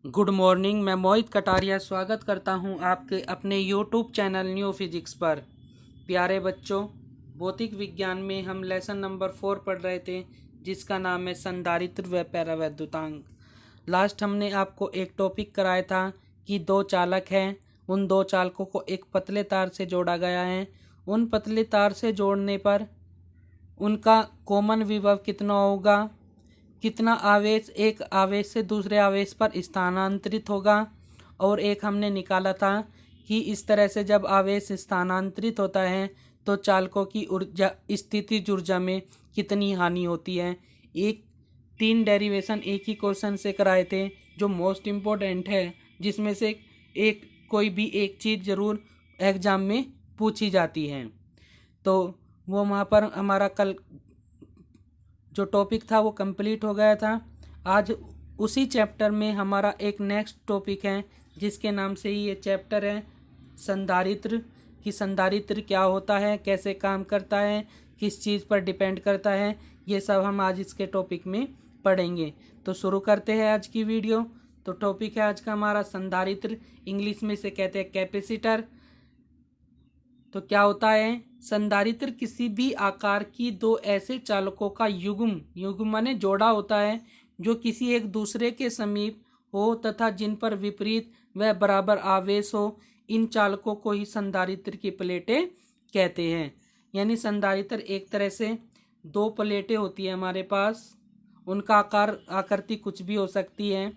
Good morning. मैं मोहित कटारिया स्वागत करता हूं आपके अपने यूट्यूब चैनल न्यू फिजिक्स पर। प्यारे बच्चों, भौतिक विज्ञान में हम लेसन नंबर 4 पढ़ रहे थे, जिसका नाम है संधारित्र व परावैद्युतांक। लास्ट हमने आपको एक टॉपिक कराया था कि दो चालक हैं, उन दो चालकों को एक पतले तार से जोड़ा गया है। उन पतले तार से जोड़ने पर उनका कॉमन विभव कितना होगा, कितना आवेश एक आवेश से दूसरे आवेश पर स्थानांतरित होगा। और एक हमने निकाला था कि इस तरह से जब आवेश स्थानांतरित होता है तो चालकों की ऊर्जा स्थितिज ऊर्जा में कितनी हानि होती है। एक 3 डेरिवेशन एक ही क्वेश्चन से कराए थे, जो मोस्ट इम्पोर्टेंट है, जिसमें से एक कोई भी एक चीज़ ज़रूर एग्ज़ाम में पूछी जाती है। तो वो वहाँ पर हमारा कल जो टॉपिक था वो कंप्लीट हो गया था। आज उसी चैप्टर में हमारा एक नेक्स्ट टॉपिक है, जिसके नाम से ही ये चैप्टर है, संधारित्र। कि संधारित्र क्या होता है, कैसे काम करता है, किस चीज़ पर डिपेंड करता है, ये सब हम आज इसके टॉपिक में पढ़ेंगे। तो शुरू करते हैं आज की वीडियो। तो टॉपिक है आज का हमारा संधारित्र, इंग्लिश में से कहते हैं कैपेसिटर। तो क्या होता है संधारित्र? किसी भी आकार की दो ऐसे चालकों का युग्म माने जोड़ा होता है, जो किसी एक दूसरे के समीप हो तथा जिन पर विपरीत व बराबर आवेश हो। इन चालकों को ही संधारित्र की प्लेटें कहते हैं। यानी संधारित्र एक तरह से दो प्लेटें होती है हमारे पास, उनका आकृति कुछ भी हो सकती है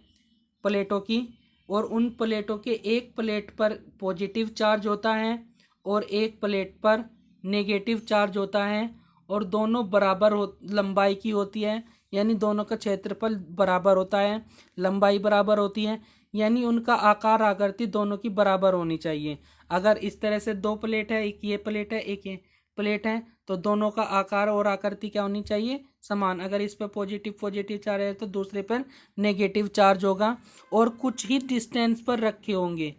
प्लेटों की, और उन प्लेटों के एक प्लेट पर पॉजिटिव चार्ज होता है और एक प्लेट पर नेगेटिव चार्ज होता है, और दोनों बराबर लंबाई की होती है। यानी दोनों का क्षेत्रफल बराबर होता है, लंबाई बराबर होती है, यानी उनका आकार आकृति दोनों की बराबर होनी चाहिए। अगर इस तरह से दो प्लेट है, एक ये प्लेट है, एक ये प्लेट है, तो दोनों का आकार और आकृति क्या होनी चाहिए? समान। अगर इस पर पॉजिटिव चार्ज है तो दूसरे पर नेगेटिव चार्ज होगा, और कुछ ही डिस्टेंस पर रखे होंगे,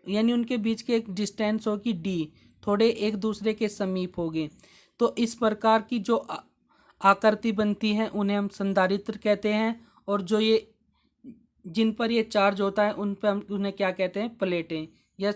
यानी उनके बीच के एक डिस्टेंस होगी डी, थोड़े एक दूसरे के समीप होंगे। तो इस प्रकार की जो आकृति बनती है उन्हें हम संधारित्र कहते हैं। और जो ये जिन पर ये चार्ज होता है उन पर हम उन्हें क्या कहते हैं? प्लेटें। या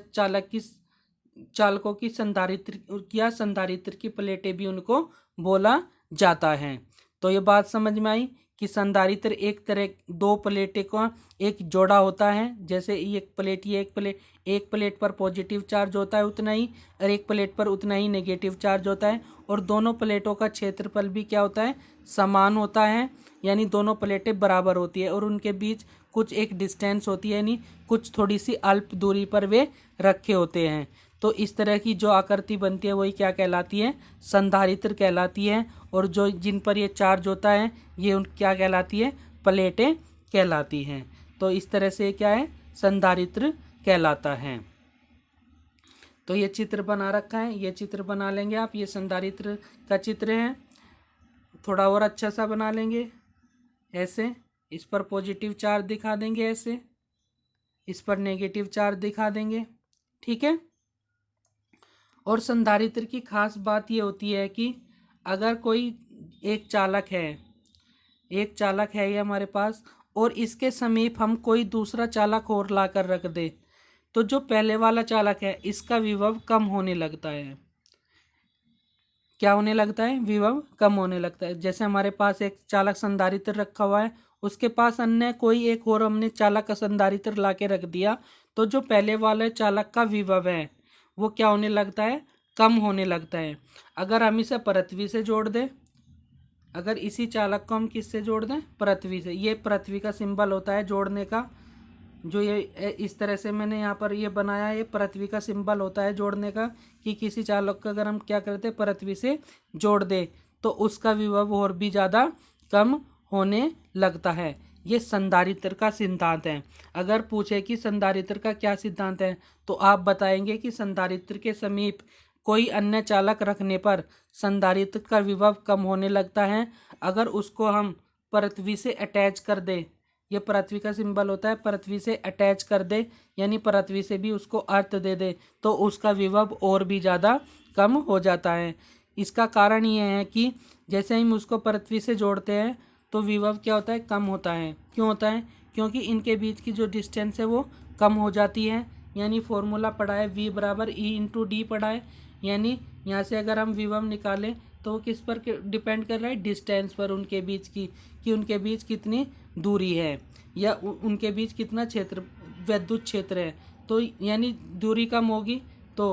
चालकों की संधारित्र या संधारित्र की प्लेटें भी उनको बोला जाता है। तो ये बात समझ में आई कि संधारित्र एक तरह दो प्लेटें का एक जोड़ा होता है। जैसे एक प्लेट पर पॉजिटिव चार्ज होता है उतना ही, और एक प्लेट पर उतना ही नेगेटिव चार्ज होता है, और दोनों प्लेटों का क्षेत्रफल भी क्या होता है? समान होता है। यानी दोनों प्लेटें बराबर होती है और उनके बीच कुछ एक डिस्टेंस होती है, यानी कुछ थोड़ी सी अल्प दूरी पर वे रखे होते हैं। तो इस तरह की जो आकृति बनती है वही क्या कहलाती है? संधारित्र कहलाती है। और जो जिन पर ये चार्ज होता है ये क्या कहलाती है? प्लेटें कहलाती हैं। तो इस तरह से क्या है? संधारित्र कहलाता है। तो ये चित्र बना रखा है, ये चित्र बना लेंगे आप। ये संधारित्र का चित्र है, थोड़ा और अच्छा सा बना लेंगे ऐसे। इस पर पॉजिटिव चार्ज दिखा देंगे ऐसे, इस पर नेगेटिव चार्ज दिखा देंगे, ठीक है। और संधारित्र की खास बात ये होती है कि अगर कोई एक चालक है ये हमारे पास, और इसके समीप हम कोई दूसरा चालक और लाकर रख दे, तो जो पहले वाला चालक है इसका विभव कम होने लगता है। क्या होने लगता है? विभव कम होने लगता है। जैसे हमारे पास एक चालक संधारित्र रखा हुआ है, उसके पास अन्य कोई एक और हमने चालक संधारित्र ला के रख दिया, तो जो पहले वाले चालक का विभव है वो क्या होने लगता है? कम होने लगता है। अगर हम इसे पृथ्वी से जोड़ दें, अगर इसी चालक को हम किससे जोड़ दें? पृथ्वी से। ये पृथ्वी का सिंबल होता है जोड़ने का। जो ये इस तरह से मैंने यहाँ पर ये बनाया है, ये पृथ्वी का सिंबल होता है जोड़ने का, कि किसी चालक का अगर हम क्या करते हैं? पृथ्वी से जोड़ दे तो उसका विभव और भी ज़्यादा कम होने लगता है। ये संधारित्र का सिद्धांत है। अगर पूछे कि संधारित्र का क्या सिद्धांत है, तो आप बताएंगे कि संधारित्र के समीप कोई अन्य चालक रखने पर संधारित्र का विभव कम होने लगता है। अगर उसको हम पृथ्वी से अटैच कर दे, ये पृथ्वी का सिंबल होता है, पृथ्वी से अटैच कर दे, यानी पृथ्वी से भी उसको अर्थ दे दे, तो उसका विभव और भी ज़्यादा कम हो जाता है। इसका कारण ये है कि जैसे हम उसको पृथ्वी से जोड़ते हैं तो विभव क्या होता है? कम होता है। क्यों होता है? क्योंकि इनके बीच की जो डिस्टेंस है वो कम हो जाती है। यानी फॉर्मूला पढ़ा है V बराबर E इंटू डी पढ़ा है। यानी यहाँ से अगर हम विभव निकालें तो वो किस पर डिपेंड कर रहा है, डिस्टेंस पर उनके बीच की, कि उनके बीच कितनी दूरी है या उनके बीच कितना क्षेत्र विद्युत क्षेत्र है। तो यानी दूरी कम होगी तो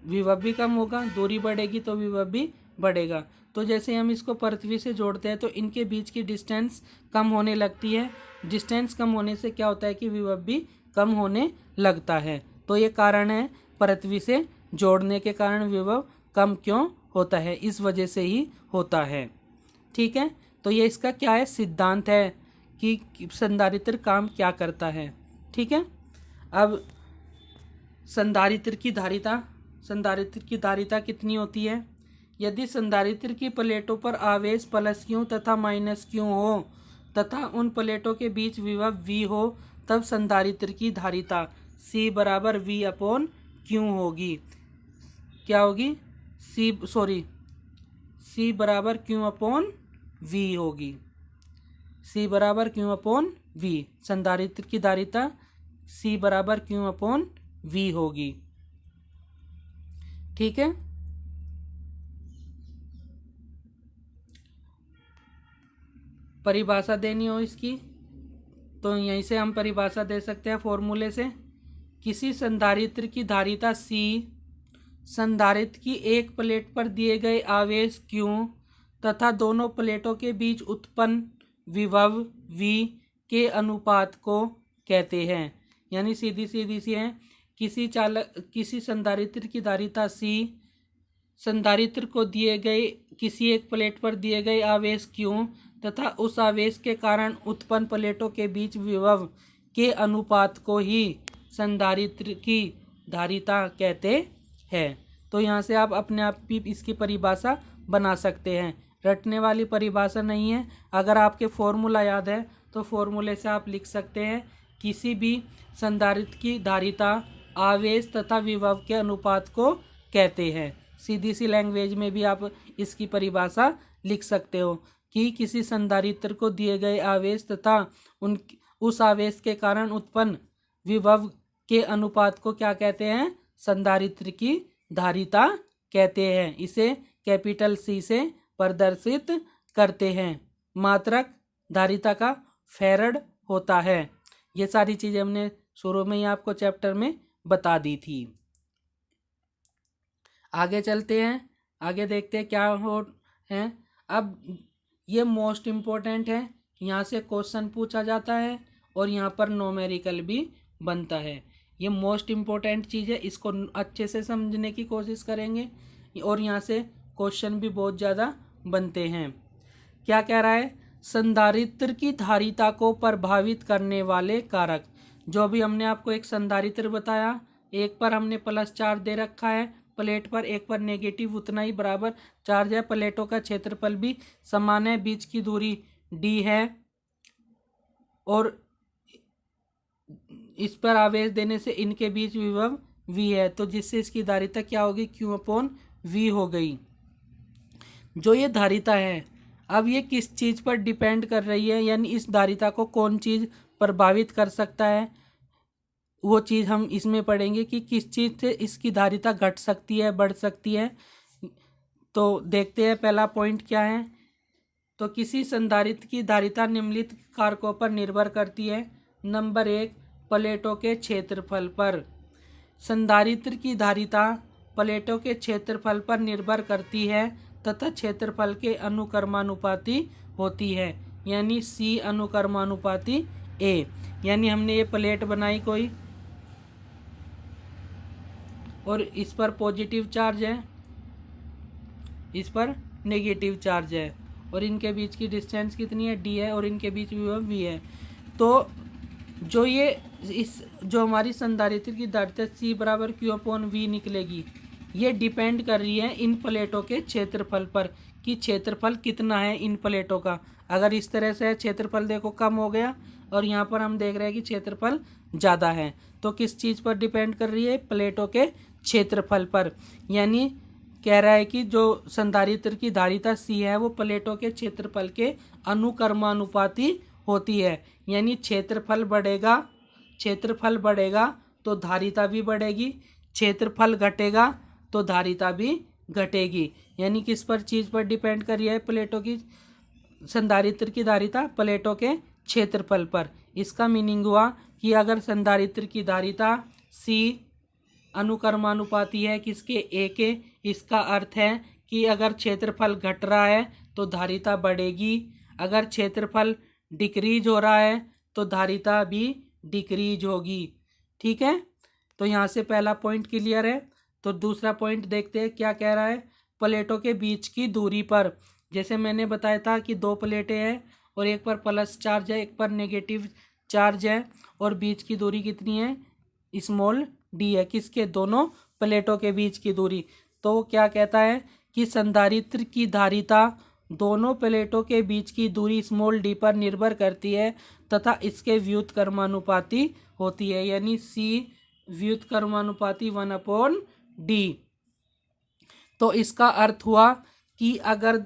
विभव भी कम होगा, दूरी बढ़ेगी तो विभव भी बढ़ेगा। तो जैसे हम इसको पृथ्वी से जोड़ते हैं तो इनके बीच की डिस्टेंस कम होने लगती है। डिस्टेंस कम होने से क्या होता है कि विभव भी कम होने लगता है। तो ये कारण है पृथ्वी से जोड़ने के कारण विभव कम क्यों होता है, इस वजह से ही होता है। ठीक है, तो ये इसका क्या है, सिद्धांत है कि संधारित्र काम क्या करता है। ठीक है, अब संधारित्र की धारिता कितनी होती है। यदि संधारित्र की प्लेटों पर आवेश प्लस क्यू तथा माइनस क्यू हो तथा उन प्लेटों के बीच विभव V हो तब संधारित्र की धारिता C बराबर V अपॉन क्यू होगी। क्या होगी, C बराबर क्यू अपॉन V होगी। C बराबर क्यू अपॉन V, संधारित्र की धारिता C बराबर क्यू अपॉन V होगी। ठीक है, परिभाषा देनी हो इसकी तो यहीं से हम परिभाषा दे सकते हैं फॉर्मूले से। किसी संधारित्र की धारिता C संधारित्र की एक प्लेट पर दिए गए आवेश Q तथा दोनों प्लेटों के बीच उत्पन्न विभव V के अनुपात को कहते हैं। यानी सीधी सी है, किसी संधारित्र की धारिता C संधारित्र को दिए गए किसी एक प्लेट पर दिए गए आवेश Q तथा उस आवेश के कारण उत्पन्न प्लेटों के बीच विभव के अनुपात को ही संधारित्र की धारिता कहते हैं। तो यहाँ से आप अपने आप भी इसकी परिभाषा बना सकते हैं, रटने वाली परिभाषा नहीं है। अगर आपके फॉर्मूला याद है तो फॉर्मूले से आप लिख सकते हैं, किसी भी संधारित्र की धारिता आवेश तथा विभव के अनुपात को कहते हैं। सीधी सी लैंग्वेज में भी आप इसकी परिभाषा लिख सकते हो कि किसी संधारित्र को दिए गए आवेश तथा उस आवेश के कारण उत्पन्न विभव के अनुपात को क्या कहते हैं, संधारित्र की धारिता कहते हैं। इसे कैपिटल C से प्रदर्शित करते हैं। मात्रक धारिता का फैरड होता है। ये सारी चीज़ें हमने शुरू में ही आपको चैप्टर में बता दी थी। आगे चलते हैं, आगे देखते हैं क्या हो है। अब ये मोस्ट इम्पोर्टेंट है, यहाँ से क्वेश्चन पूछा जाता है और यहाँ पर नोमेरिकल भी बनता है। ये मोस्ट इम्पोर्टेंट चीज़ है, इसको अच्छे से समझने की कोशिश करेंगे और यहाँ से क्वेश्चन भी बहुत ज़्यादा बनते हैं। क्या कह रहा है, संधारित्र की धारिता को प्रभावित करने वाले कारक। जो भी हमने आपको एक संधारित्र बताया, एक पर हमने प्लस चार्ज दे रखा है प्लेट पर, एक पर नेगेटिव, उतना ही बराबर चार्ज है। प्लेटों का क्षेत्रफल भी समान है, बीच की दूरी D है और इस पर आवेश देने से इनके बीच विभव V है, तो जिससे इसकी धारिता क्या होगी, Q अपॉन V हो गई। जो ये धारिता है, अब ये किस चीज़ पर डिपेंड कर रही है, यानी इस धारिता को कौन चीज़ प्रभावित कर सकता है, वो चीज़ हम इसमें पढ़ेंगे कि किस चीज़ से इसकी धारिता घट सकती है, बढ़ सकती है। तो देखते हैं पहला पॉइंट क्या है। तो किसी संधारित्र की धारिता निम्नलिखित कारकों पर निर्भर करती है। नंबर 1, प्लेटों के क्षेत्रफल पर। संधारित्र की धारिता प्लेटों के क्षेत्रफल पर निर्भर करती है तथा क्षेत्रफल के अनुक्रमानुपाती होती है, यानी C अनुक्रमानुपाती A। यानी हमने ये प्लेट बनाई कोई और इस पर पॉजिटिव चार्ज है, इस पर नेगेटिव चार्ज है और इनके बीच की डिस्टेंस कितनी है, D है और इनके बीच विभव V है। तो जो हमारी संधारित्र की धारिता C बराबर Q अपॉन V निकलेगी, ये डिपेंड कर रही है इन प्लेटों के क्षेत्रफल पर कि क्षेत्रफल कितना है इन प्लेटों का। अगर इस तरह से क्षेत्रफल देखो कम हो गया और यहाँ पर हम देख रहे हैं कि क्षेत्रफल ज़्यादा है, तो किस चीज़ पर डिपेंड कर रही है, प्लेटों के क्षेत्रफल पर। यानी कह रहा है कि जो संधारित्र की धारिता C है वो प्लेटों के क्षेत्रफल के अनुक्रमानुपाती होती है। यानी क्षेत्रफल बढ़ेगा तो धारिता भी बढ़ेगी, क्षेत्रफल घटेगा तो धारिता भी घटेगी। यानी किस पर चीज़ पर डिपेंड कर रही है प्लेटों की संधारित्र की धारिता? प्लेटों के क्षेत्रफल पर। इसका मीनिंग हुआ कि अगर संधारित्र की धारिता C अनुक्रमानुपाती है किसके? A के, इसका अर्थ है कि अगर क्षेत्रफल घट रहा है तो धारिता बढ़ेगी, अगर क्षेत्रफल डिक्रीज हो रहा है तो धारिता भी डिक्रीज होगी। ठीक है, तो यहाँ से पहला पॉइंट क्लियर है। तो दूसरा पॉइंट देखते हैं क्या कह रहा है। प्लेटों के बीच की दूरी पर, जैसे मैंने बताया था कि दो प्लेटें हैं और एक पर प्लस चार्ज है, एक पर नेगेटिव चार्ज है, और बीच की दूरी कितनी है? स्मॉल d है। किसके? दोनों प्लेटों के बीच की दूरी। तो वो क्या कहता है कि संधारित्र की धारिता दोनों प्लेटों के बीच की दूरी स्मॉल d पर निर्भर करती है तथा इसके व्युत्क्रमानुपाती होती है। यानी C व्युत्क्रमानुपाती 1/d। तो इसका अर्थ हुआ कि अगर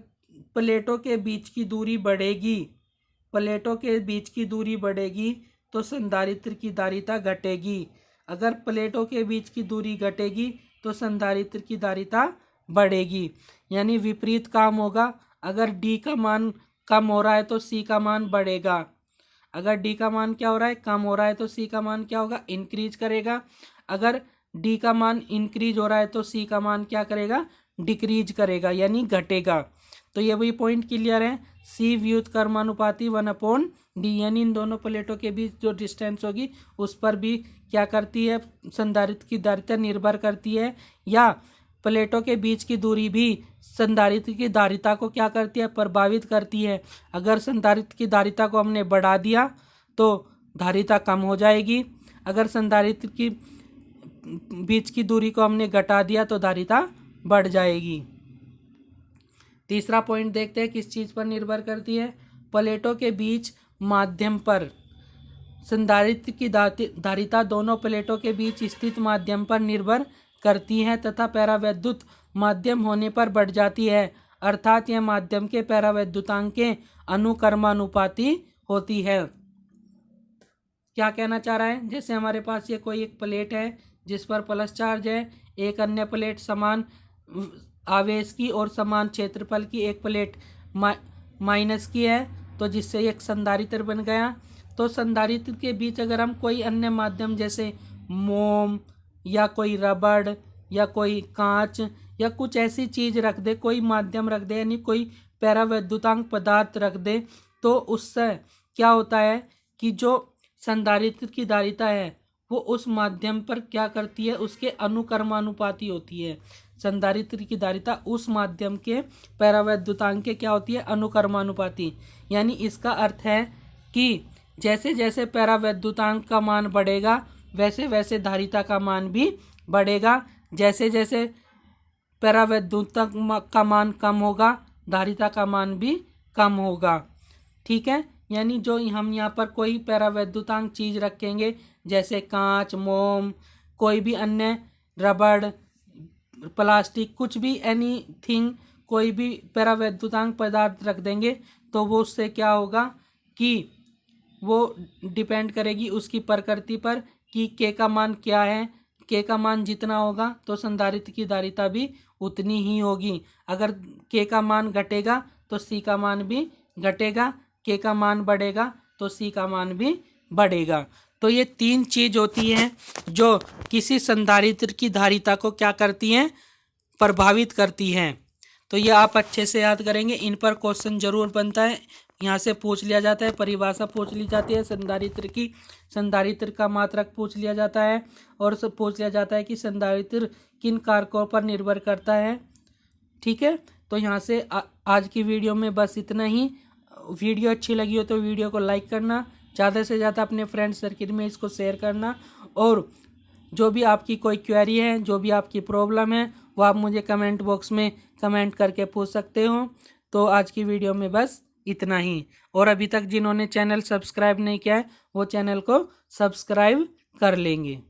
प्लेटों के बीच की दूरी बढ़ेगी तो संधारित्र की धारिता घटेगी, अगर प्लेटों के बीच की दूरी घटेगी तो संधारित्र की धारिता बढ़ेगी। यानी विपरीत काम होगा। अगर d का मान कम हो रहा है तो C का मान बढ़ेगा, अगर d का मान क्या हो रहा है? कम हो रहा है तो C का मान क्या होगा? इंक्रीज करेगा। अगर d का मान इंक्रीज हो रहा है तो C का मान क्या करेगा? डिक्रीज करेगा, यानी घटेगा। तो ये वही पॉइंट क्लियर है। C व्युत्क्रमानुपाती 1/d, यानी इन दोनों प्लेटों के बीच जो डिस्टेंस होगी उस पर भी क्या करती है? संधारित्र की धारिता निर्भर करती है, या प्लेटों के बीच की दूरी भी संधारित्र की धारिता को क्या करती है? प्रभावित करती है। अगर संधारित्र की धारिता को हमने बढ़ा दिया तो धारिता कम हो जाएगी, अगर संधारित्र की बीच की दूरी को हमने घटा दिया तो धारिता बढ़ जाएगी। तीसरा पॉइंट देखते हैं किस चीज़ पर निर्भर करती है। प्लेटों के बीच माध्यम पर। संधारित्र की धारिता दोनों प्लेटों के बीच स्थित माध्यम पर निर्भर करती है तथा परावैद्युत माध्यम होने पर बढ़ जाती है, अर्थात यह माध्यम के परावैद्युतांक के अनुक्रमानुपाती होती है। क्या कहना चाह रहा है? जैसे हमारे पास ये कोई एक प्लेट है जिस पर प्लस चार्ज है, एक अन्य प्लेट समान आवेश की और समान क्षेत्रफल की एक प्लेट माइनस की है, तो जिससे एक संधारित्र बन गया। तो संधारित्र के बीच अगर हम कोई अन्य माध्यम जैसे मोम या कोई रबड़ या कोई कांच या कुछ ऐसी चीज़ रख दे, कोई माध्यम रख दे, यानी कोई परावैद्युतांक पदार्थ रख दे, तो उससे क्या होता है कि जो संधारित्र की धारिता है वो उस माध्यम पर क्या करती है? उसके अनुक्रमानुपाती होती है। संधारित्र की धारिता उस माध्यम के परावैद्युतांक के क्या होती है? अनुक्रमानुपाती। यानी इसका अर्थ है कि जैसे जैसे परावैद्युतांक का मान बढ़ेगा वैसे वैसे धारिता का मान भी बढ़ेगा, जैसे जैसे परावैद्युतांक का मान कम होगा धारिता का मान भी कम होगा। ठीक है, यानी जो हम यहाँ पर कोई परावैद्युतांक चीज़ रखेंगे जैसे कांच, मोम, कोई भी अन्य रबड़, प्लास्टिक, कुछ भी एनीथिंग, कोई भी परावैद्युतांक पदार्थ रख देंगे तो वो उससे क्या होगा कि वो डिपेंड करेगी उसकी प्रकृति पर कि के का मान क्या है। के का मान जितना होगा तो संधारित्र की धारिता भी उतनी ही होगी। अगर के का मान घटेगा तो सी का मान भी घटेगा, के का मान बढ़ेगा तो सी का मान भी बढ़ेगा। तो ये तीन चीज़ होती हैं जो किसी संधारित्र की धारिता को क्या करती हैं? प्रभावित करती हैं। तो ये आप अच्छे से याद करेंगे, इन पर क्वेश्चन जरूर बनता है, यहाँ से पूछ लिया जाता है, परिभाषा पूछ ली जाती है संधारित्र की, संधारित्र का मात्रक पूछ लिया जाता है, और सब पूछ लिया जाता है कि संधारित्र किन कारकों पर निर्भर करता है। ठीक है, तो यहाँ से आज की वीडियो में बस इतना ही। वीडियो अच्छी लगी हो तो वीडियो को लाइक करना, ज़्यादा से ज़्यादा अपने फ्रेंड सर्किल में इसको शेयर करना, और जो भी आपकी कोई क्वेरी है, जो भी आपकी प्रॉब्लम है, वो आप मुझे कमेंट बॉक्स में कमेंट करके पूछ सकते हो। तो आज की वीडियो में बस इतना ही, और अभी तक जिन्होंने चैनल सब्सक्राइब नहीं किया है वो चैनल को सब्सक्राइब कर लेंगे।